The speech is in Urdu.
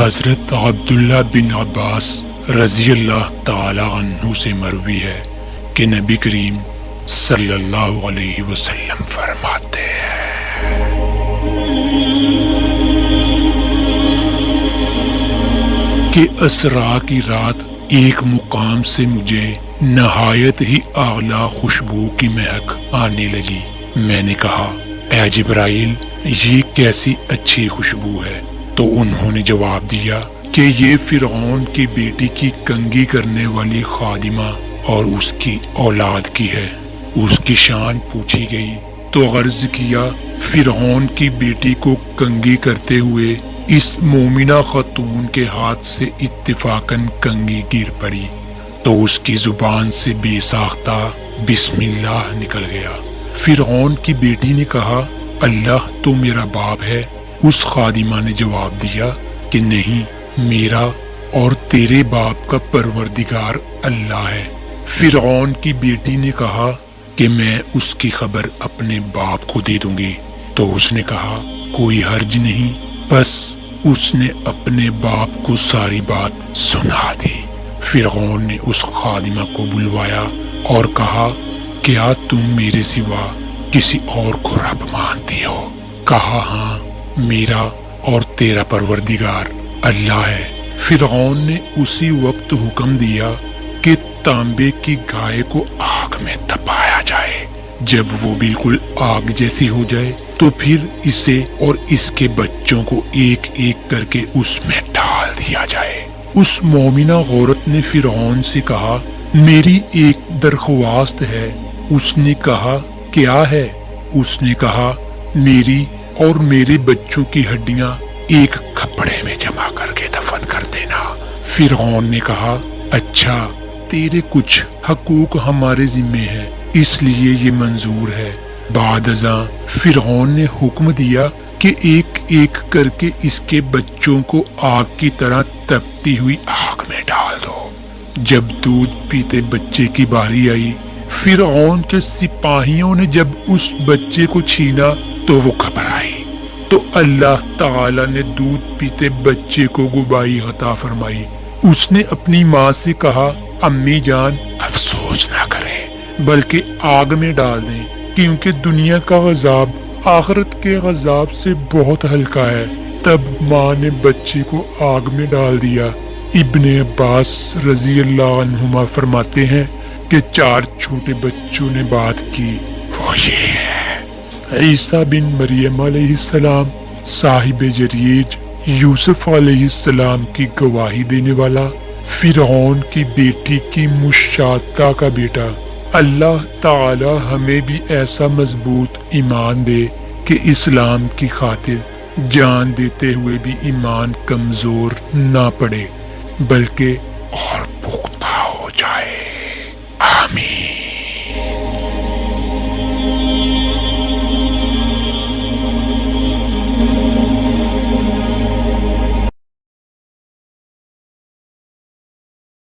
حضرت عبداللہ بن عباس رضی اللہ تعالی عنہ سے مروی ہے کہ نبی کریم صلی اللہ علیہ وسلم فرماتے ہیں کہ اسرا کی رات ایک مقام سے مجھے نہایت ہی اعلیٰ خوشبو کی مہک آنے لگی۔ میں نے کہا اے جبرائیل، یہ کیسی اچھی خوشبو ہے؟ تو انہوں نے جواب دیا کہ یہ فرعون کی بیٹی کی کنگھی کرنے والی خادمہ اور اس کی اولاد کی ہے۔ اس کی شان پوچھی گئی تو عرض کیا فرعون کی بیٹی کو کنگھی کرتے ہوئے اس مومنہ خاتون کے ہاتھ سے اتفاقاً کنگھی گر پڑی تو اس کی زبان سے بے ساختہ بسم اللہ نکل گیا۔ فرعون کی بیٹی نے کہا اللہ تو میرا باپ ہے۔ اس خادمہ نے جواب دیا کہ نہیں، میرا اور تیرے باپ کا پروردگار اللہ ہے۔ فرعون کی بیٹی نے کہا کہ میں اس کی خبر اپنے باپ کو دے دوں گی۔ تو اس نے کہا کوئی حرج نہیں۔ بس اس نے اپنے باپ کو ساری بات سنا دی۔ فرعون نے اس خادمہ کو بلوایا اور کہا کیا تم میرے سوا کسی اور کو رب مانتی ہو؟ کہا ہاں، میرا اور تیرا پروردگار اللہ ہے۔ فرعون نے اسی وقت حکم دیا کہ تانبے کی گائے کو آگ میں تپایا جائے۔ جب وہ بالکل آگ جیسی ہو جائے تو پھر اسے اور اس کے بچوں کو ایک ایک کر کے اس میں ڈال دیا جائے۔ اس مومنہ عورت نے فرعون سے کہا میری ایک درخواست ہے۔ اس نے کہا کیا ہے؟ اس نے کہا میری اور میرے بچوں کی ہڈیاں ایک کپڑے میں جمع کر کے دفن کر دینا۔ فرعون نے کہا اچھا، تیرے کچھ حقوق ہمارے ذمے ہیں، اس لیے یہ منظور ہے۔ بعد ازاں فرعون نے حکم دیا کہ ایک ایک کر کے اس کے بچوں کو آگ کی طرح تپتی ہوئی آگ میں ڈال دو۔ جب دودھ پیتے بچے کی باری آئی، فرعون کے سپاہیوں نے جب اس بچے کو چھینا تو وہ گھبرائی، تو اللہ تعالی نے دودھ پیتے بچے کو گبائی عطا فرمائی۔ اس نے اپنی ماں سے کہا امی جان افسوس نہ کریں بلکہ آگ میں ڈال دیں، کیونکہ دنیا کا عذاب آخرت کے عذاب سے بہت ہلکا ہے۔ تب ماں نے بچے کو آگ میں ڈال دیا۔ ابن عباس رضی اللہ عنہما فرماتے ہیں کہ 4 چھوٹے بچوں نے بات کی، وہ یہ ہے عیسیٰ بن مریم علیہ السلام، صاحب جریج، یوسف علیہ السلام کی گواہی دینے والا، فرعون کی بیٹی کی مشاطہ کا بیٹا۔ اللہ تعالی ہمیں بھی ایسا مضبوط ایمان دے کہ اسلام کی خاطر جان دیتے ہوئے بھی ایمان کمزور نہ پڑے بلکہ اور پختہ ہو جائے۔ آمین۔